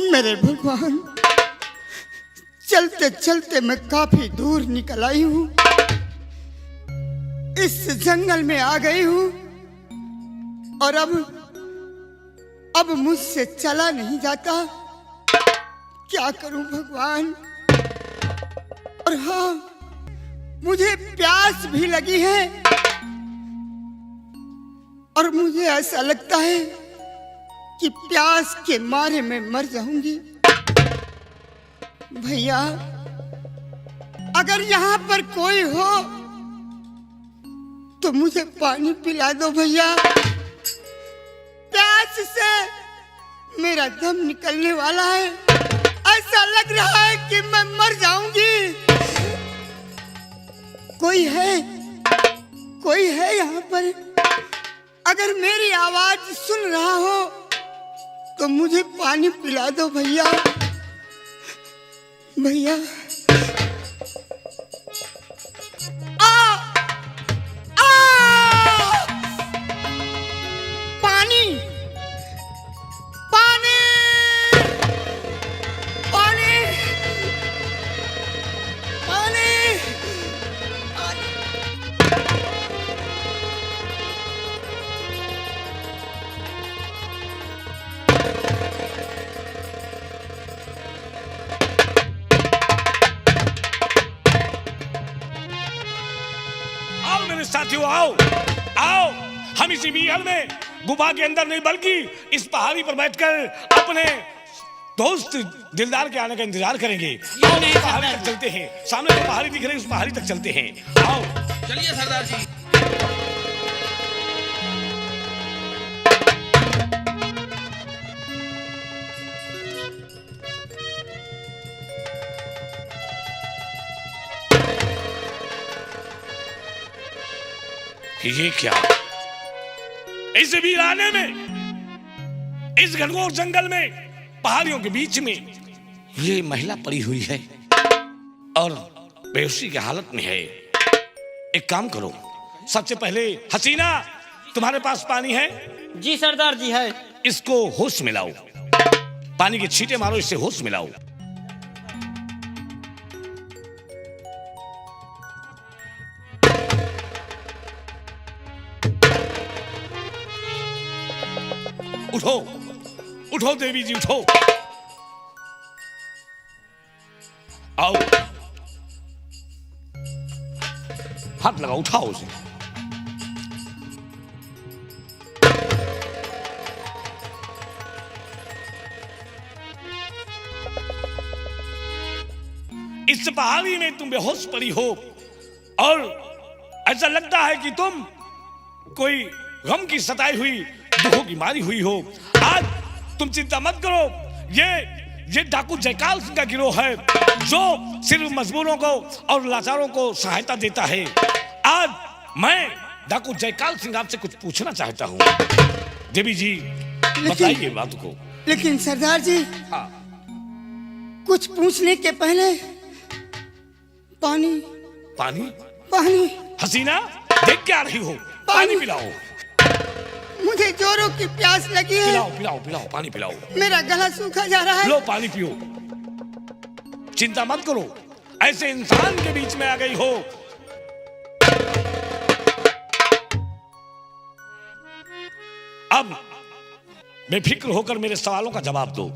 मेरे भगवान, चलते चलते मैं काफी दूर निकल आई हूँ, इस जंगल में आ गई हूँ और अब मुझसे चला नहीं जाता। क्या करूं भगवान? और हाँ, मुझे प्यास भी लगी है और मुझे ऐसा लगता है कि प्यास के मारे मैं मर जाऊंगी। भैया, अगर यहाँ पर कोई हो तो मुझे पानी पिला दो भैया। प्यास से मेरा दम निकलने वाला है, ऐसा लग रहा है कि मैं मर जाऊंगी। कोई है यहाँ पर? अगर मेरी आवाज सुन रहा हो तो मुझे पानी पिला दो भैया। भैया, पानी पानी पानी पानी। साथियों, आओ आओ, हम इसी बिहड़ में गुफा के अंदर नहीं बल्कि इस पहाड़ी पर बैठकर अपने दोस्त दिलदार के आने का इंतजार करेंगे। पहाड़ी तक चलते हैं, सामने जो पहाड़ी दिख रही है उस पहाड़ी तक चलते हैं। आओ चलिए सरदार जी। ये क्या? इस वीराने में, इस घनघोर जंगल में, पहाड़ियों के बीच में ये महिला पड़ी हुई है और बेहोशी की हालत में है। एक काम करो, सबसे पहले हसीना, तुम्हारे पास पानी है? जी सरदार जी है। इसको होश में लाओ, पानी के छींटे मारो, इससे होश में लाओ। उठो उठो देवी जी, उठो, आओ, हाथ लगाओ, उठाओ उसे। इस पहाड़ी में तुम बेहोश पड़ी हो और ऐसा लगता है कि तुम कोई गम की सताई हुई, दुखों की मारी हुई हो। आज तुम चिंता मत करो, ये डाकू जयकाल सिंह का गिरोह है जो सिर्फ मजबूरों को और लाचारों को सहायता देता है। आज मैं डाकू जयकाल सिंह आपसे कुछ पूछना चाहता हूँ। देवी जी बताइए बात को। लेकिन सरदार जी, हाँ, कुछ पूछने के पहले पानी पानी पानी। हसीना, देख क्या रही हो? पानी पिलाओ। मुझे जोरों की प्यास लगी है। पिलाओ पिलाओ पिलाओ, पानी पिलाओ। मेरा गला सूखा जा रहा है। लो पानी पियो। चिंता मत करो, ऐसे इंसान के बीच में आ गई हो। अब बेफिक्र होकर मेरे सवालों का जवाब दो।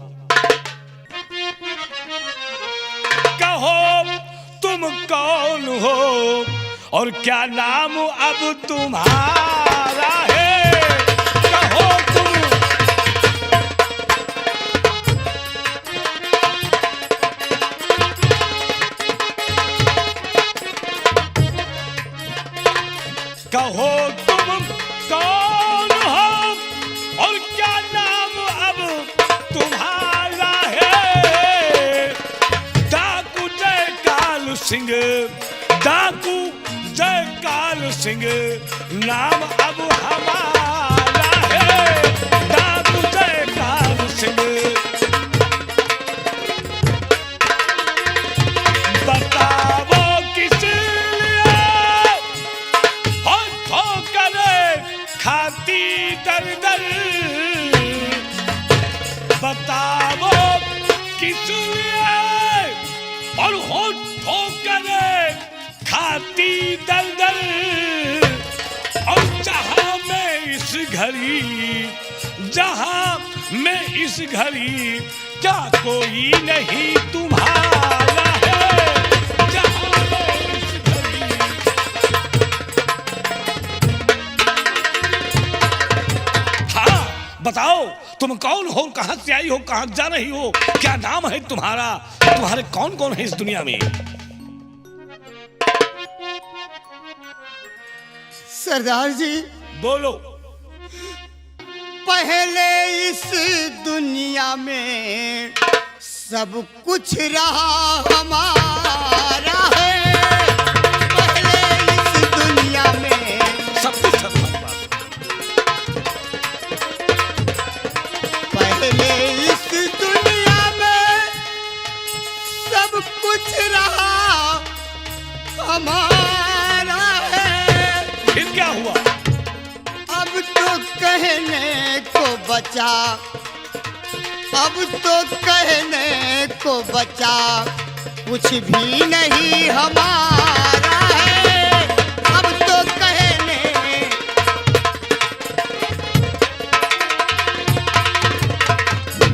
कहो तुम कौन हो और क्या नाम अब तुम्हारा है? कहो तुम कहो तुम कौन हो और क्या नाम अब तुम्हारा है? डाकू जयकाल सिंह, डाकू जयकाल सिंह नाम अब हमारा है। डाकू जयकाल सिंह, बताओ किस लिए हो ठोकर खाती दर दर? बताओ दर दर, और जहां मैं इस घड़ी, जहां मैं इस घड़ी, क्या कोई नहीं तुम्हारा है, जहां मैं इस घड़ी। हाँ बताओ, तुम कौन हो, कहां से आई हो, कहां जा रही हो, क्या नाम है तुम्हारा, तुम्हारे कौन कौन है इस दुनिया में? सरदार जी, बोलो। पहले इस दुनिया में सब कुछ रहा हमारा है, पहले इस दुनिया में सब कुछ हमारे पास। पहले इस दुनिया में सब कुछ रहा हमारा है, फिर क्या हुआ? अब तो कहने को बचा, अब तो कहने को बचा कुछ भी नहीं हमारा है, अब तो कहने।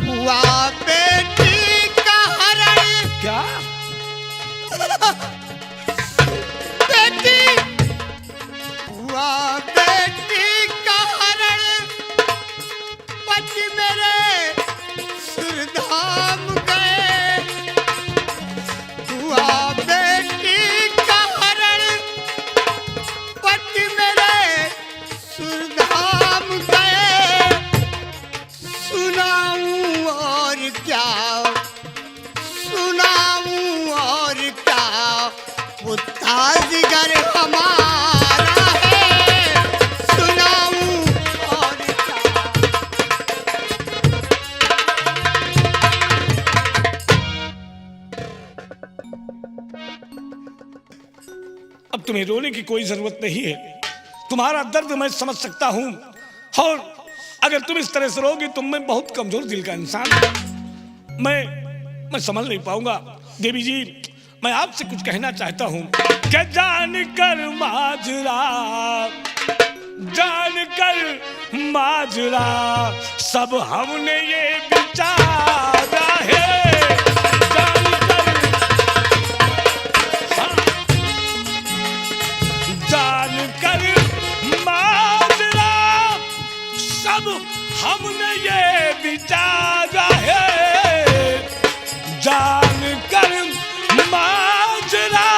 हुआ बेटी का हरण, क्या? बेटी हुआ बेटी का हरण, पति मेरे सुरधाम गए, हुआ बेटी का हरण, पति मेरे सुरधाम गए, सुनाऊं और क्या, सुनाऊं और क्या, वो ताजगर हमारा है, सुनाऊं और क्या। अब तुम्हें रोने की कोई जरूरत नहीं है, तुम्हारा दर्द मैं समझ सकता हूं, और अगर तुम इस तरह से रोगी तो मैं बहुत कमजोर दिल का इंसान हूं, मैं संभल नहीं पाऊंगा। देवी जी, मैं आपसे कुछ कहना चाहता हूं कि जानकर माजरा, जानकर माजरा, सब हमने ये विचारा है, जानकर, हाँ, जानकर माजरा, सब हमने ये विचारा है, जानकर माजरा,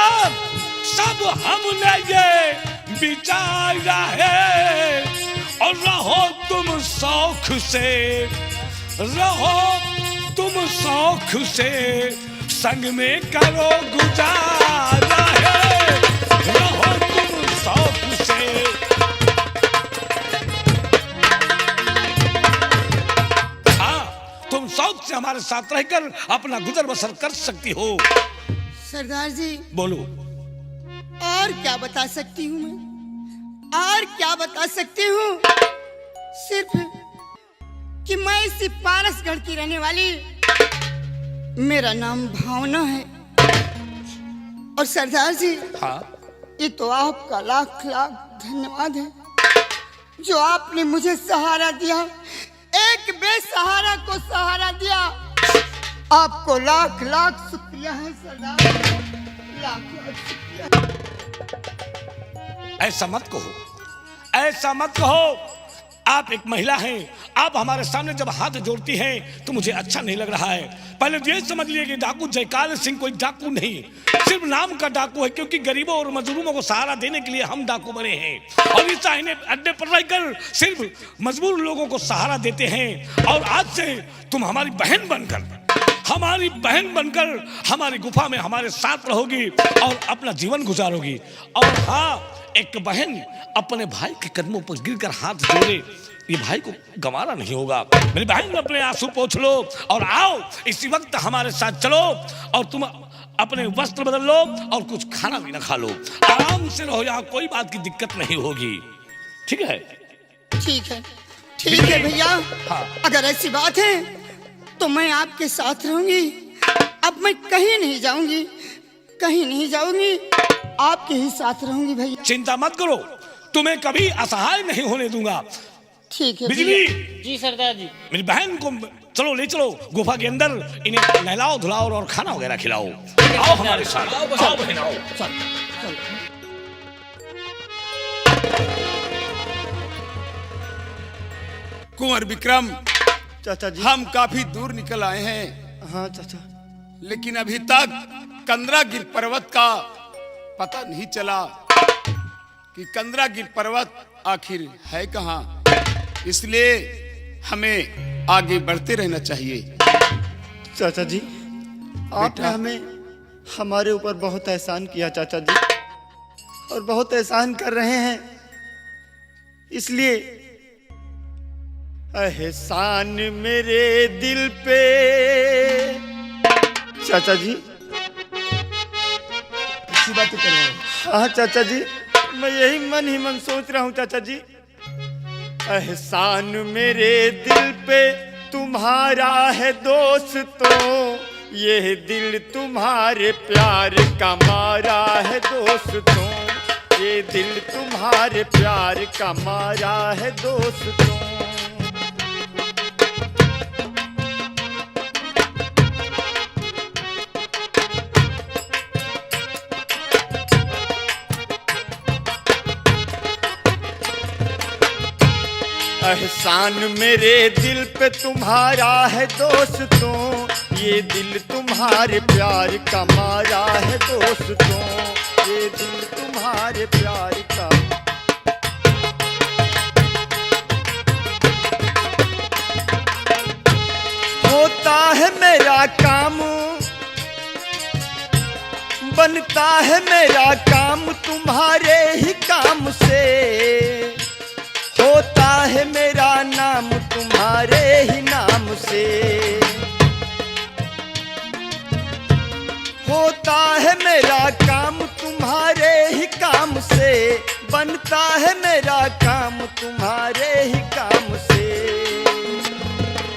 सब हमने ये विचारा है, और रहो तुम शौक से, रहो तुम शौक से, संग में करो गुजारा है, रहो तुम शौक से। हाँ, तुम शौक से हमारे साथ रहकर अपना गुजर बसर कर सकती हो। सरदार जी, बोलो। और क्या बता सकती हूँ मैं, और क्या बता सकती हूँ, सिर्फ कि मैं इसी पारसगढ़ की रहने वाली, मेरा नाम भावना है। और सरदार जी, हाँ, ये तो आपका लाख लाख धन्यवाद है, जो आपने मुझे सहारा दिया, एक बेसहारा को सहारा दिया, आपको लाख लाख शुक्रिया है सरदार, लाख लाख शुक्रिया। ऐसा मत कहो, ऐसा मत कहो, आप एक महिला हैं, आप हमारे सामने जब हाथ जोड़ती हैं तो मुझे अच्छा नहीं लग रहा है। पहले तो ये समझ लीजिए कि डाकू जयकाल सिंह कोई डाकू नहीं, सिर्फ नाम का डाकू है, क्योंकि गरीबों और मजलूमों को सहारा देने के लिए हम डाकू बने हैं, और इस अड्डे पर रहकर सिर्फ मजबूर लोगों को सहारा देते हैं। और आज से तुम हमारी बहन बनकर, हमारी बहन बनकर हमारी गुफा में हमारे साथ रहोगी और अपना जीवन गुजारोगी। और हाँ, एक बहन अपने भाई के कदमों पर गिरकर हाथ जोड़े, ये भाई को गंवारा नहीं होगा। मेरी बहन, अपने आंसू पोंछ लो और आओ इसी वक्त हमारे साथ चलो, और तुम अपने वस्त्र बदल लो और कुछ खाना भी ना खा लो, आराम से रहो, यहाँ कोई बात की दिक्कत नहीं होगी। ठीक है? ठीक है, ठीक है भैया। हाँ। अगर ऐसी बात है तो मैं आपके साथ रहूंगी, अब मैं कहीं नहीं जाऊंगी, कहीं नहीं जाऊंगी। आपके ही साथ रहूंगी भैया। चिंता मत करो, तुम्हें कभी असहाय नहीं होने दूंगा। ठीक है बिजली, जी सरदार जी। मेरी बहन को चलो ले चलो गुफा के अंदर, इन्हें नहलाओ धुलाओ और खाना वगैरह खिलाओ। आओ हमारे साथ, आओ बहन आओ। चल चल। कुंवर विक्रम, चाचा जी। हम काफी दूर निकल आए हैं, हाँ चाचा। लेकिन अभी तक कंदरागिर पर्वत का पता नहीं चला कि कंदरागिर पर्वत आखिर है कहाँ। इसलिए हमें आगे बढ़ते रहना चाहिए। चाचा जी, आपने हमें हमारे ऊपर बहुत एहसान किया चाचा जी, और बहुत एहसान कर रहे हैं। इसलिए एहसान मेरे दिल पे। चाचा जी अच्छी बातें कर रहे हैं। हाँ चाचा जी, मैं यही मन ही मन सोच रहा हूँ चाचा जी। एहसान मेरे दिल पे तुम्हारा है दोस्तों, ये दिल तुम्हारे प्यार का मारा है दोस्तों, ये दिल तुम्हारे प्यार का मारा है दोस्तों। एहसान मेरे दिल पे तुम्हारा है दोस्तों, ये दिल तुम्हारे प्यार का मारा है दोस्तों, ये दिल तुम्हारे प्यार का। होता है मेरा काम, बनता है मेरा काम तुम्हारे ही काम से, होता है मेरा नाम तुम्हारे ही नाम से, होता है मेरा काम तुम्हारे ही काम से, बनता है मेरा काम तुम्हारे ही काम से।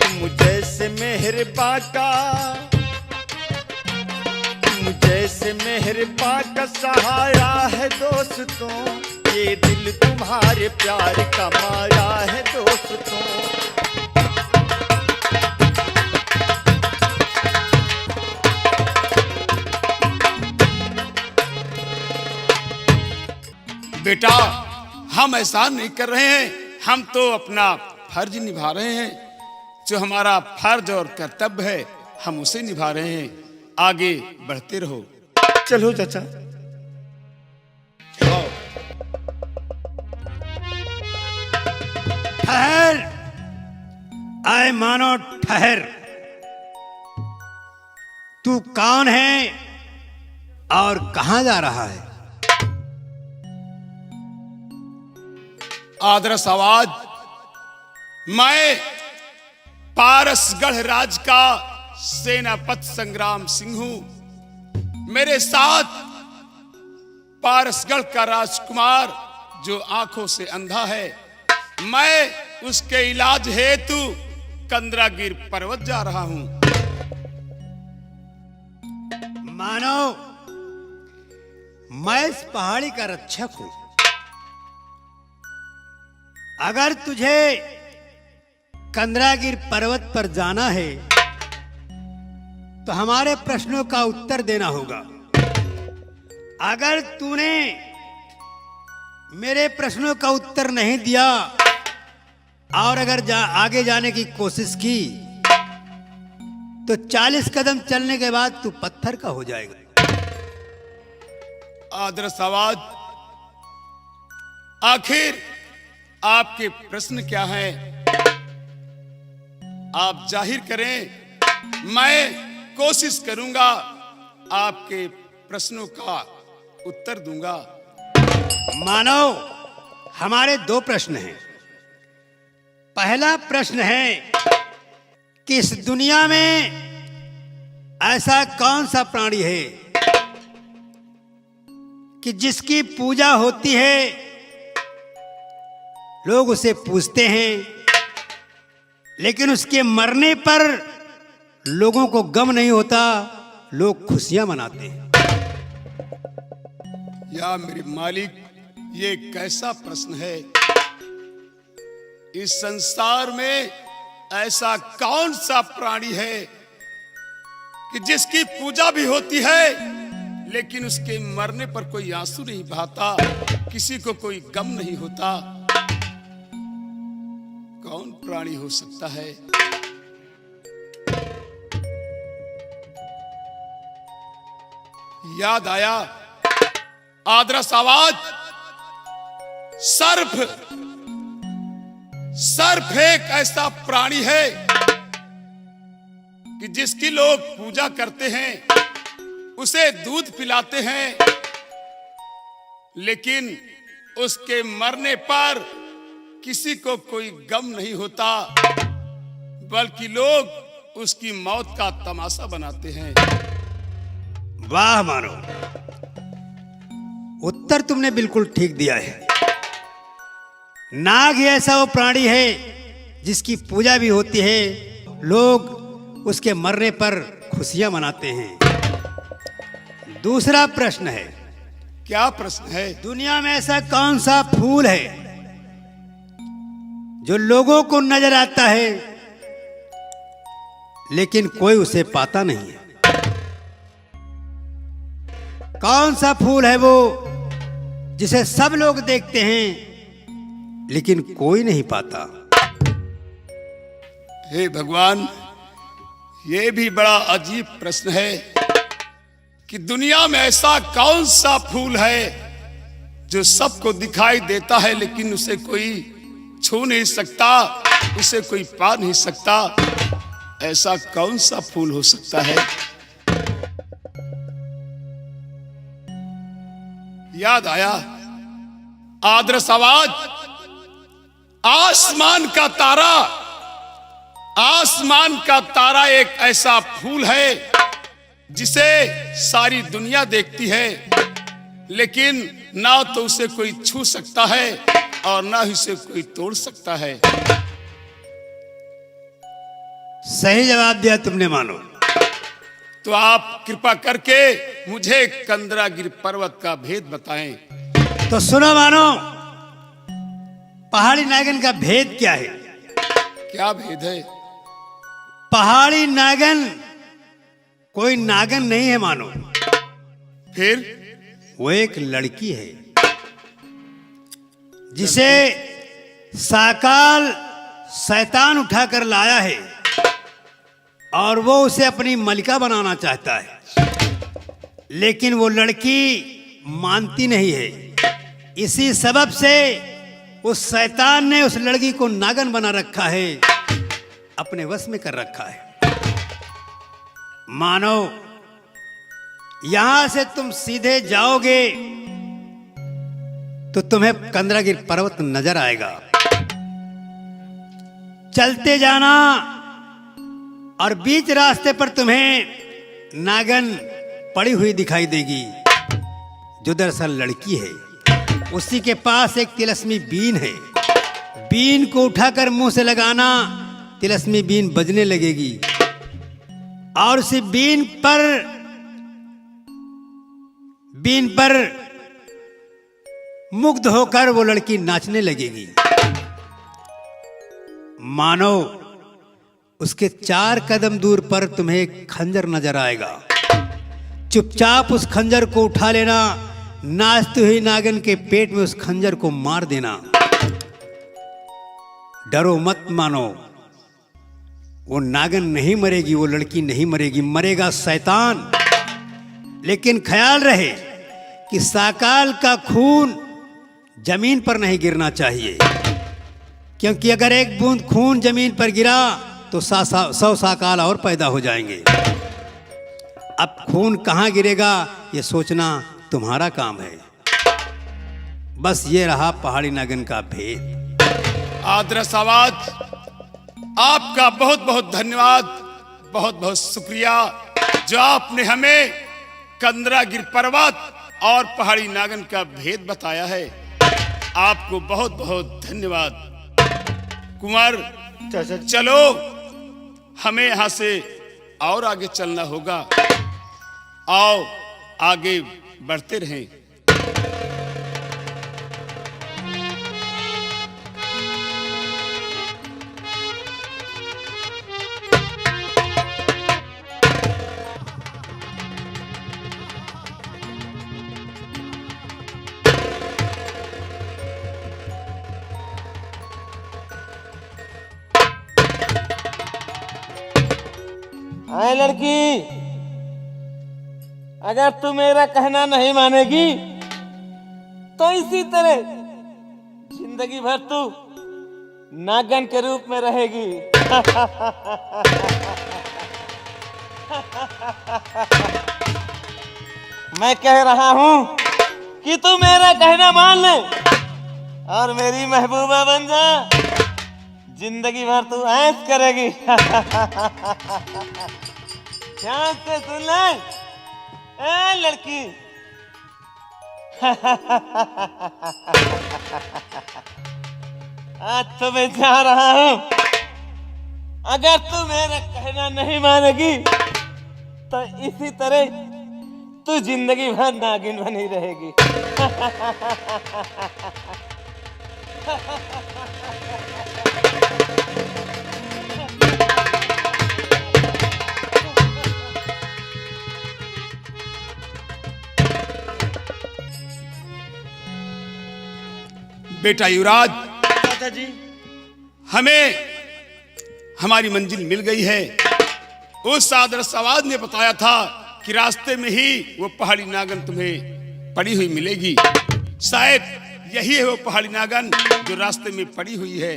तुम जैसे मेहरबां का, तुम जैसे मेहरबां का सहारा है दोस्तों, ये दिल तुम्हारे प्यार का मारा है दोस्तों। बेटा, हम एहसान नहीं कर रहे हैं, हम तो अपना फर्ज निभा रहे हैं। जो हमारा फर्ज और कर्तव्य है हम उसे निभा रहे हैं। आगे बढ़ते रहो। चलो चाचा। ठहर, आए मानो ठहर। तू कौन है और कहां जा रहा है? आदर्श आवाज, मैं पारसगढ़ राज का सेनापति संग्राम सिंह हूं। मेरे साथ पारसगढ़ का राजकुमार जो आंखों से अंधा है, मैं उसके इलाज हेतु कंदरागिर पर्वत जा रहा हूं। मानो मैं इस पहाड़ी का रक्षक हूं। अगर तुझे कंदरागिर पर्वत पर जाना है तो हमारे प्रश्नों का उत्तर देना होगा। अगर तूने मेरे प्रश्नों का उत्तर नहीं दिया और अगर आगे जाने की कोशिश की तो 40 कदम चलने के बाद तू पत्थर का हो जाएगा। आदर्श आवाज, आखिर आपके प्रश्न क्या हैं? आप जाहिर करें, मैं कोशिश करूंगा आपके प्रश्नों का उत्तर दूंगा। मानव, हमारे 2 प्रश्न हैं। पहला प्रश्न है कि इस दुनिया में ऐसा कौन सा प्राणी है कि जिसकी पूजा होती है, लोग उसे पूजते हैं, लेकिन उसके मरने पर लोगों को गम नहीं होता, लोग खुशियां मनाते हैं। या मेरे मालिक, ये कैसा प्रश्न है। इस संसार में ऐसा कौन सा प्राणी है कि जिसकी पूजा भी होती है लेकिन उसके मरने पर कोई आंसू नहीं बहाता, किसी को कोई गम नहीं होता। कौन प्राणी हो सकता है? याद आया आदरस आवाज, सर्प। सर्प एक ऐसा प्राणी है कि जिसकी लोग पूजा करते हैं, उसे दूध पिलाते हैं, लेकिन उसके मरने पर किसी को कोई गम नहीं होता, बल्कि लोग उसकी मौत का तमाशा बनाते हैं। वाह मानो, उत्तर तुमने बिल्कुल ठीक दिया है। नाग ही ऐसा वो प्राणी है जिसकी पूजा भी होती है, लोग उसके मरने पर खुशियां मनाते हैं। दूसरा प्रश्न है, क्या प्रश्न है? दुनिया में ऐसा कौन सा फूल है जो लोगों को नजर आता है लेकिन कोई उसे पाता नहीं है? कौन सा फूल है वो जिसे सब लोग देखते हैं लेकिन कोई नहीं पाता? हे भगवान, ये भी बड़ा अजीब प्रश्न है कि दुनिया में ऐसा कौन सा फूल है जो सबको दिखाई देता है लेकिन उसे कोई छू नहीं सकता, उसे कोई पा नहीं सकता। ऐसा कौन सा फूल हो सकता है? याद आया आदरस आवाज, आसमान का तारा। आसमान का तारा एक ऐसा फूल है जिसे सारी दुनिया देखती है, लेकिन ना तो उसे कोई छू सकता है और ना ही उसे कोई तोड़ सकता है। सही जवाब दिया तुमने मानो। तो आप कृपा करके मुझे कंदरागिर पर्वत का भेद बताएं। तो सुनो मानो, पहाड़ी नागिन का भेद क्या है? क्या भेद है? पहाड़ी नागिन कोई नागिन नहीं है मानो, फिर? वो एक लड़की है जिसे साकाल शैतान उठाकर लाया है और वो उसे अपनी मलिका बनाना चाहता है, लेकिन वो लड़की मानती नहीं है। इसी सबब से उस शैतान ने उस लड़की को नागन बना रखा है, अपने वश में कर रखा है। मानो, यहां से तुम सीधे जाओगे तो तुम्हें कंदरागिर पर्वत नजर आएगा। चलते जाना और बीच रास्ते पर तुम्हें नागन पड़ी हुई दिखाई देगी, जो दरअसल लड़की है। उसी के पास एक तिलस्मी बीन है। बीन को उठाकर मुंह से लगाना, तिलस्मी बीन बजने लगेगी और उसी बीन पर मुग्ध होकर वो लड़की नाचने लगेगी। मानो, उसके 4 कदम दूर पर तुम्हें एक खंजर नजर आएगा। चुपचाप उस खंजर को उठा लेना, नाचती हुई नागिन के पेट में उस खंजर को मार देना। डरो मत मानो, वो नागिन नहीं मरेगी, वो लड़की नहीं मरेगी, मरेगा शैतान। लेकिन ख्याल रहे कि साकाल का खून जमीन पर नहीं गिरना चाहिए, क्योंकि अगर एक बूंद खून जमीन पर गिरा तो 100 साकाल और पैदा हो जाएंगे। अब खून कहाँ गिरेगा ये सोचना तुम्हारा काम है। बस ये रहा पहाड़ी नागिन का भेद। आदरस आवाज, आपका बहुत बहुत धन्यवाद, बहुत बहुत शुक्रिया, जो आपने हमें कंदरागिर पर्वत और पहाड़ी नागिन का भेद बताया है। आपको बहुत बहुत धन्यवाद। कुंवर, चलो, हमें यहां से और आगे चलना होगा। आओ आगे बढ़ते रहें। आए लड़की, अगर तू मेरा कहना नहीं मानेगी तो इसी तरह जिंदगी भर तू नागन के रूप में रहेगी। मैं कह रहा हूं कि तू मेरा कहना मान ले और मेरी महबूबा बन जा। जिंदगी भर तू ऐश करेगी। ध्यान से सुन ले ए लड़की। आज तो मैं जा रहा हूं। अगर तू मेरा कहना नहीं मानेगी तो इसी तरह तू जिंदगी भर नागिन बनी रहेगी। बेटा युवराज, चाचा जी, हमें हमारी मंजिल मिल गई है। उस आदर्श आवाज ने बताया था कि रास्ते में ही वो पहाड़ी नागन तुम्हें पड़ी हुई मिलेगी। शायद यही है वो पहाड़ी नागन जो रास्ते में पड़ी हुई है,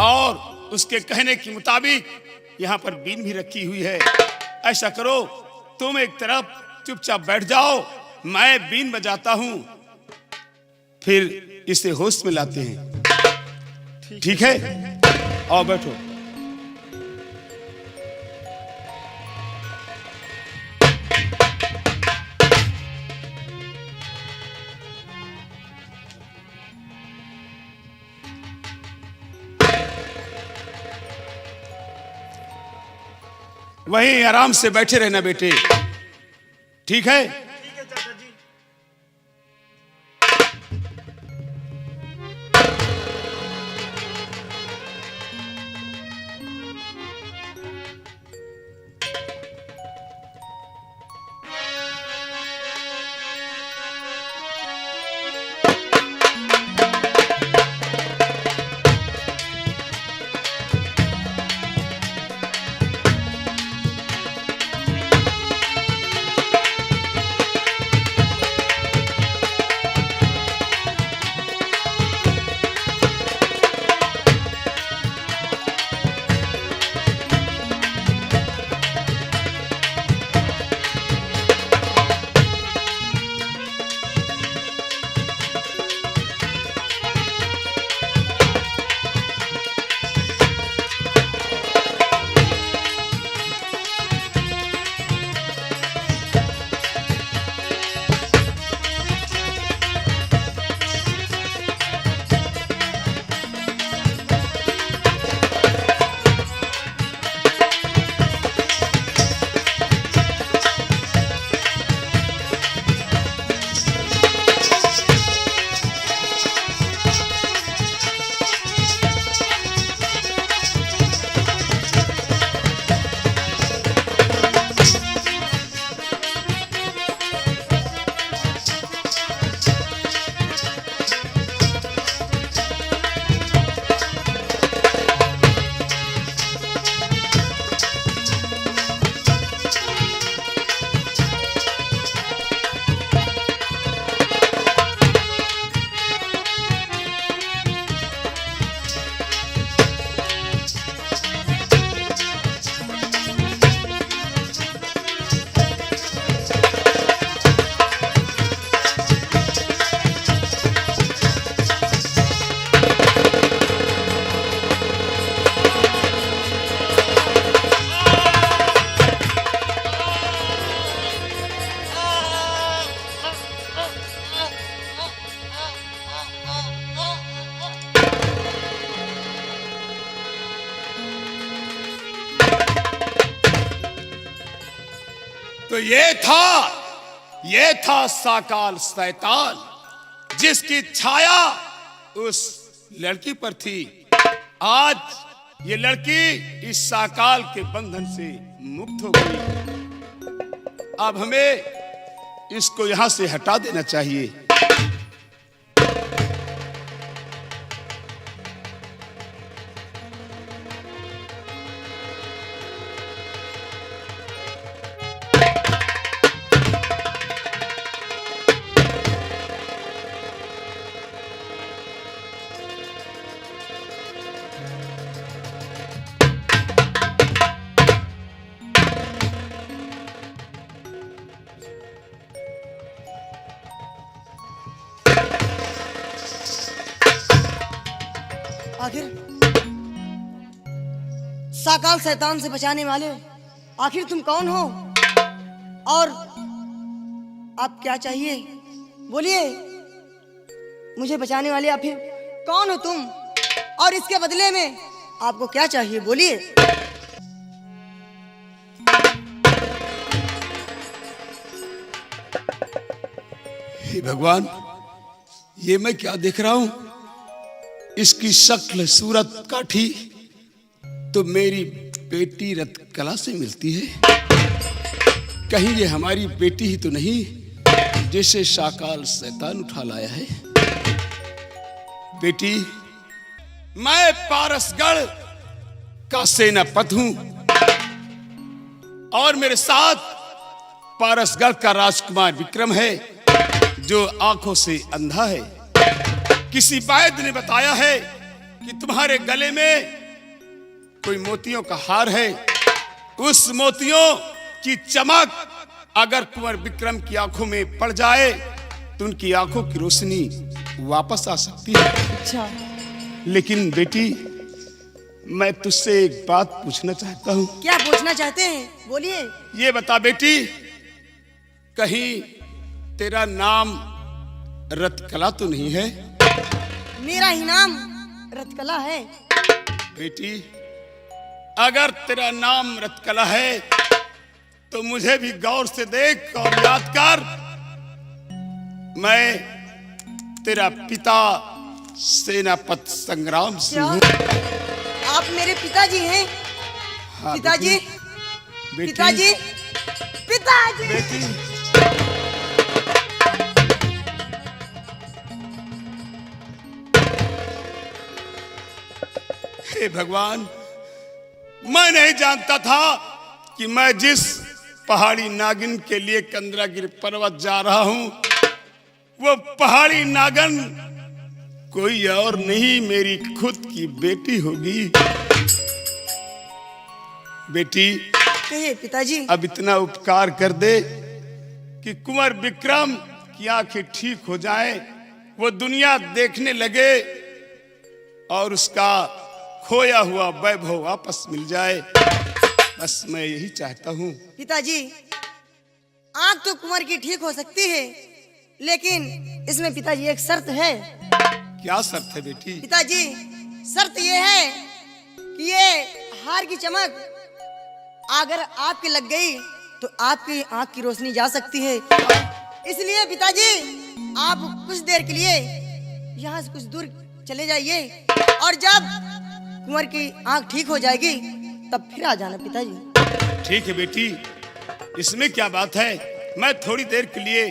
और उसके कहने के मुताबिक यहाँ पर बीन भी रखी हुई है। ऐसा करो, तुम एक तरफ चुपचाप बैठ जाओ, मैं बीन बजाता हूँ, फिर इसे होश में लाते हैं। ठीक है, आओ बैठो। वहीं आराम से बैठे रहना बेटे, ठीक है? ठीक है चाचा जी। तो ये था साकाल शैतान। जिसकी छाया उस लड़की पर थी, आज ये लड़की इस साकाल के बंधन से मुक्त हो गई। अब हमें इसको यहां से हटा देना चाहिए। आखिर साकाल शैतान से बचाने वाले आखिर तुम कौन हो और आप क्या चाहिए? बोलिए, मुझे बचाने वाले आखिर कौन हो तुम और इसके बदले में आपको क्या चाहिए? बोलिए। हे भगवान, ये मैं क्या देख रहा हूं? इसकी शक्ल सूरत काठी तो मेरी बेटी रत्कला से मिलती है। कहीं ये हमारी बेटी ही तो नहीं जिसे साकाल शैतान उठा लाया है? बेटी, मैं पारसगढ़ का सेनापति हूं और मेरे साथ पारसगढ़ का राजकुमार विक्रम है जो आंखों से अंधा है। किसी वैद्य ने बताया है कि तुम्हारे गले में कोई मोतियों का हार है। उस मोतियों की चमक अगर कुंवर विक्रम की आंखों में पड़ जाए तो उनकी आंखों की रोशनी वापस आ सकती है। अच्छा, लेकिन बेटी, मैं तुझसे एक बात पूछना चाहता हूँ। क्या पूछना चाहते हैं? बोलिए। ये बता बेटी, कहीं तेरा नाम रत्कला तो नहीं है? मेरा ही नाम रत्कला है। बेटी, अगर तेरा नाम रत्कला है तो मुझे भी गौर से देख और याद कर। मैं तेरा पिता सेनापति संग्राम सिंह हूँ। आप मेरे पिताजी हैं? हाँ, पिताजी, बेटी, पिताजी, पिताजी। बेटी, हे भगवान, मैं नहीं जानता था कि मैं जिस पहाड़ी नागिन के लिए कंदरागिर पर्वत जा रहा हूं वो पहाड़ी नागिन कोई और नहीं, मेरी खुद की बेटी होगी। बेटी, कहिए पिताजी। अब इतना उपकार कर दे कि कुंवर विक्रम की आंखें ठीक हो जाए, वो दुनिया देखने लगे और उसका खोया हुआ वैभव वापस मिल जाए। बस मैं यही चाहता हूँ। पिताजी, आंख तो कुंवर की ठीक हो सकती है, लेकिन इसमें पिताजी एक शर्त है। क्या शर्त है बेटी? पिताजी, शर्त ये है कि ये हार की चमक अगर आपकी लग गई तो आपकी आंख की रोशनी जा सकती है। इसलिए पिताजी, आप कुछ देर के लिए यहाँ से कुछ दूर चले जाइए और जब कुंवर की आंख ठीक हो जाएगी तब फिर आ जाना पिताजी। ठीक है बेटी, इसमें क्या बात है। मैं थोड़ी देर के लिए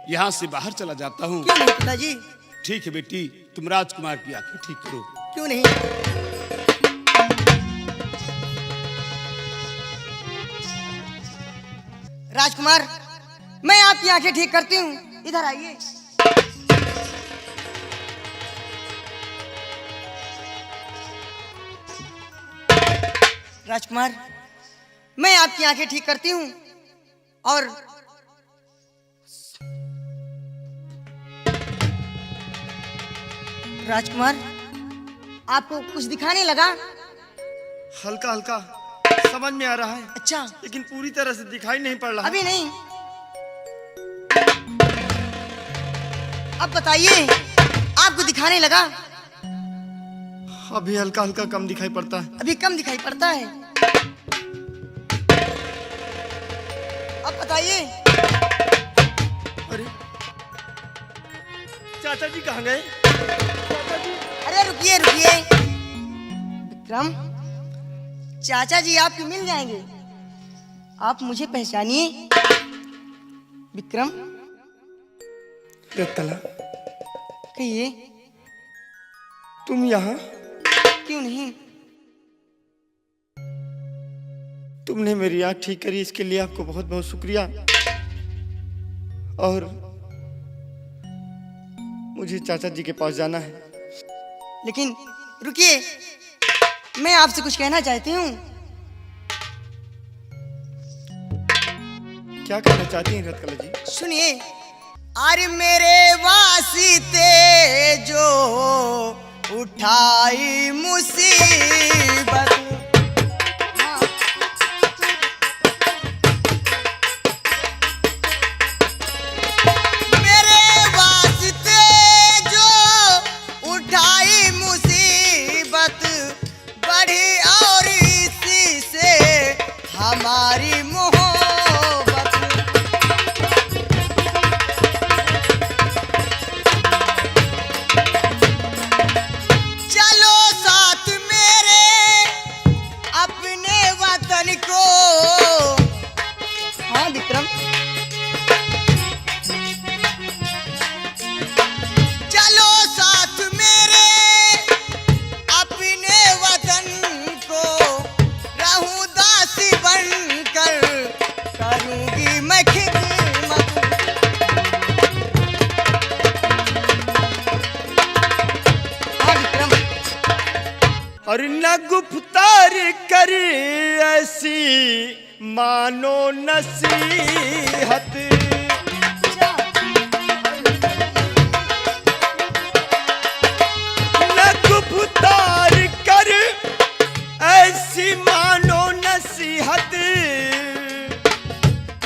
यहाँ से बाहर चला जाता हूँ। क्यों नहीं पिताजी? ठीक है बेटी, तुम राजकुमार की आंखें ठीक करो। क्यों नहीं? राजकुमार, मैं आपकी आंखें ठीक करती हूँ, इधर आइए। राजकुमार, मैं आपकी आंखें ठीक करती हूँ और राजकुमार, आपको कुछ दिखाने लगा? हल्का हल्का समझ में आ रहा है, अच्छा, लेकिन पूरी तरह से दिखाई नहीं पड़ रहा। अभी नहीं। अब बताइए, आपको दिखाने लगा? अभी हल्का हल्का कम दिखाई पड़ता है। अभी कम दिखाई पड़ता है। अब बताइए। अरे चाचा जी कहाँ गए? अरे रुकिए रुकिए विक्रम, चाचा जी आपके मिल जाएंगे, आप मुझे पहचानिए। विक्रम रत्तला, कहिए, तुम यहाँ? क्यों नहीं? तुमने मेरी आँख ठीक करी, इसके लिए आपको बहुत बहुत शुक्रिया। और मुझे चाचा जी के पास जाना है। लेकिन रुकिए, मैं आपसे कुछ कहना चाहती हूँ। क्या कहना चाहती हैं रत्तला जी? सुनिए। अरे मेरे वास्ते जो उठाई मुसीबत, हाँ। मेरे वास्ते जो उठाई मुसीबत बढ़ी और इसी से हमारी मोहब्बत। चलो साथ मेरे अपने वतन को, हाँ विक्रम, चलो साथ मेरे अपने वतन को, रहूं दासी बनकर करूंगी मैं खिदमत। हाँ विक्रम, और न गुफ्तार कर ऐसी मानो नसीहत, न गुफ्तार कर ऐसी मानो नसीहत,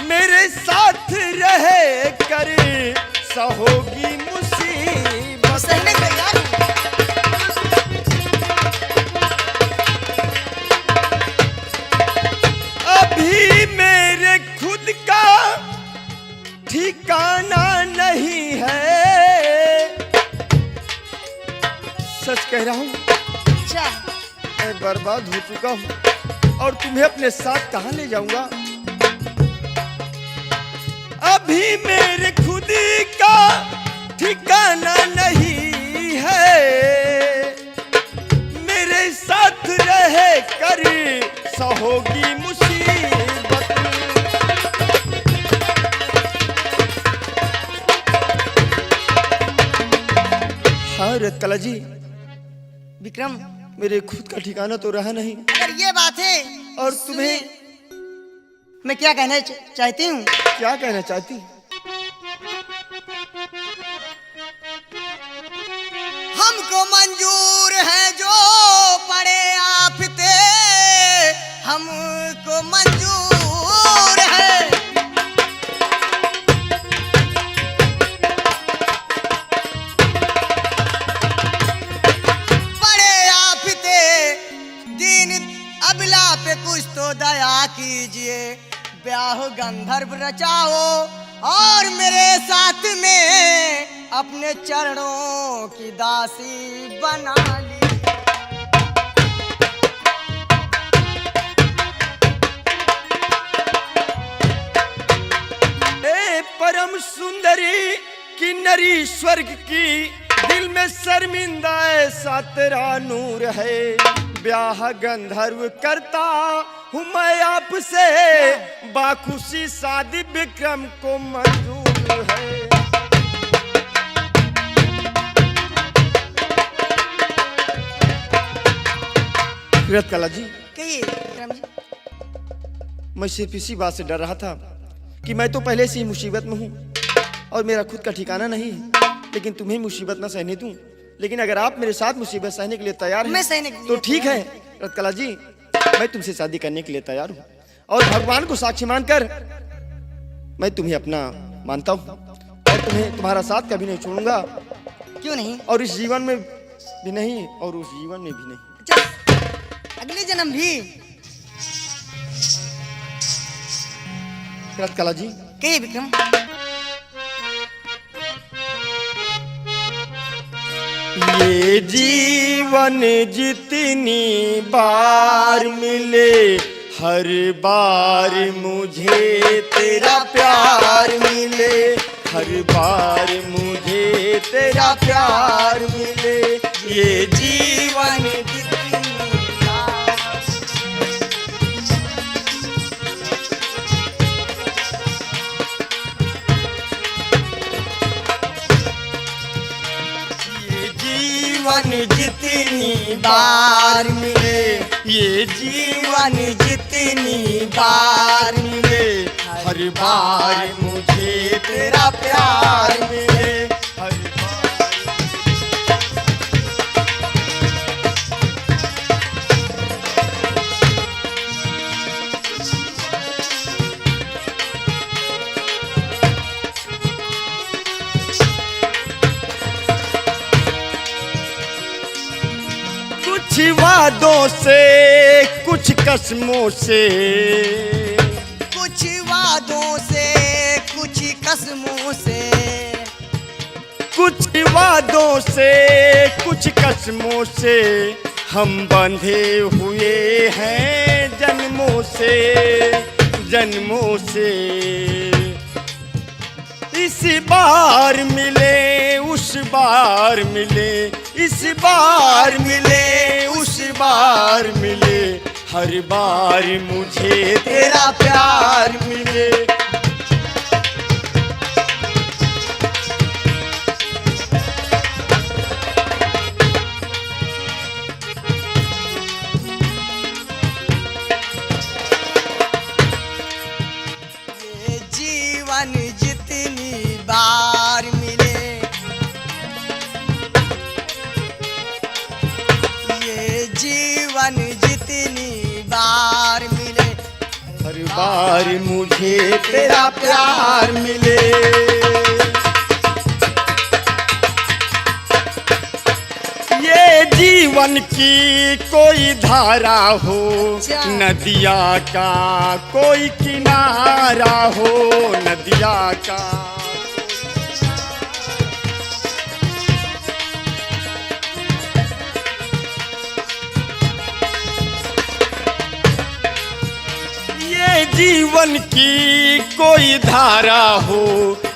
मेरे साथ रहे कर सहोगी मुसीबत। सहने को तैयार हूँ। अभी मेरे खुद का ठिकाना नहीं है, सच कह रहा हूँ, अच्छा, मैं बर्बाद हो चुका हूँ और तुम्हें अपने साथ कहाँ ले जाऊंगा। अभी मेरे खुद का ठिकाना नहीं है, मेरे साथ रहे कर सहोगी मुसीबत। हाँ रत्तला जी, विक्रम, मेरे खुद का ठिकाना तो रहा नहीं। अगर ये बात है और तुम्हें मैं क्या कहना चाहती हूँ। क्या कहना चाहती? हमको मंजूर है जो पड़े आफते, हमको मंजूर है। पड़े आफते दीन अबला पे कुछ तो दया कीजिए, ब्याह गंधर्व रचाओ और मेरे साथ में अपने चरणों की दासी बना ली। ए परम सुंदरी की नरी स्वर्ग की, दिल में शर्मिंदा ऐसा तेरा नूर है, ब्याह गंधर्व करता हूँ मैं आपसे, बाखुशी शादी विक्रम को मंजूर है। रत्तला जी, कहिए विक्रम जी। मैं सिर्फ इसी बात से डर रहा था कि मैं तो पहले से ही मुसीबत में हूँ और मेरा खुद का ठिकाना नहीं है, लेकिन तुम्हें मुसीबत न सहने दूं। लेकिन अगर आप मेरे साथ मुसीबत सहने के लिए तैयार मैं हैं सहने के लिए तो ठीक है तैयार रत्तला जी, मैं तुमसे शादी करने के लिए तैयार हूँ और भगवान को साक्षी मानकर मैं तुम्हें अपना मानता हूँ और तुम्हें तुम्हारा साथ कभी नहीं छोड़ूंगा, क्यों नहीं? और इस जीवन में भी नहीं और उस जीवन में भी नहीं। अच्छा, अगले जन्म भी? रत्तला जी, कहिए विक्रम। ये जीवन जितनी बार मिले, हर बार मुझे तेरा प्यार मिले, हर बार मुझे तेरा प्यार मिले। ये जीवन जितनी बार, ये जीवन जितनी बार मिले, ये जीवन जितनी बार मिले, हर बार मुझे तेरा प्यार मिले, हर बार। कुछ वादों से, कुछ कसमों से, कुछ वादों से, कुछ कसमों से, कुछ वादों से, कुछ कसमों से हम बंधे हुए हैं जन्मों से, जन्मों से। इस बार मिले, उस बार मिले, इस बार मिले, उस बार मिले, हर बार मुझे तेरा प्यार मिले। ये जीवन जितनी बार मिले, ये जीवन जितनी बार मिले, हर बार मुझे तेरा प्यार मिले। ये जीवन की कोई धारा हो, नदिया का कोई किनारा हो, नदिया का। ये जीवन की कोई धारा हो,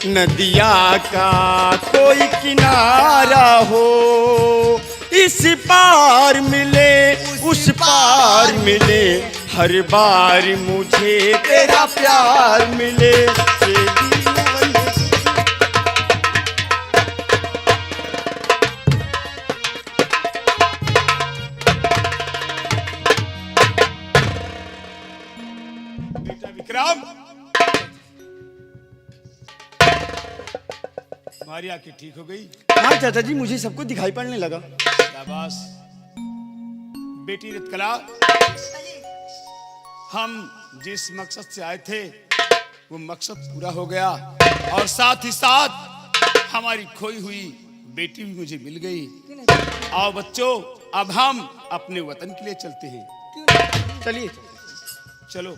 नदिया का कोई किनारा हो। इस पार मिले, उस पार मिले, हर बार मुझे तेरा प्यार मिले। ये जीवन बेटा विक्रम, तुम्हारी आंखें ठीक हो गई? हाँ चाचा जी, मुझे सब कुछ दिखाई पड़ने लगा। शाबाश बेटी रत्कला, हम जिस मकसद से आए थे वो मकसद पूरा हो गया, और साथ ही साथ हमारी खोई हुई बेटी भी मुझे मिल गई। आओ बच्चों, अब हम अपने वतन के लिए चलते हैं। चलिए। चलो।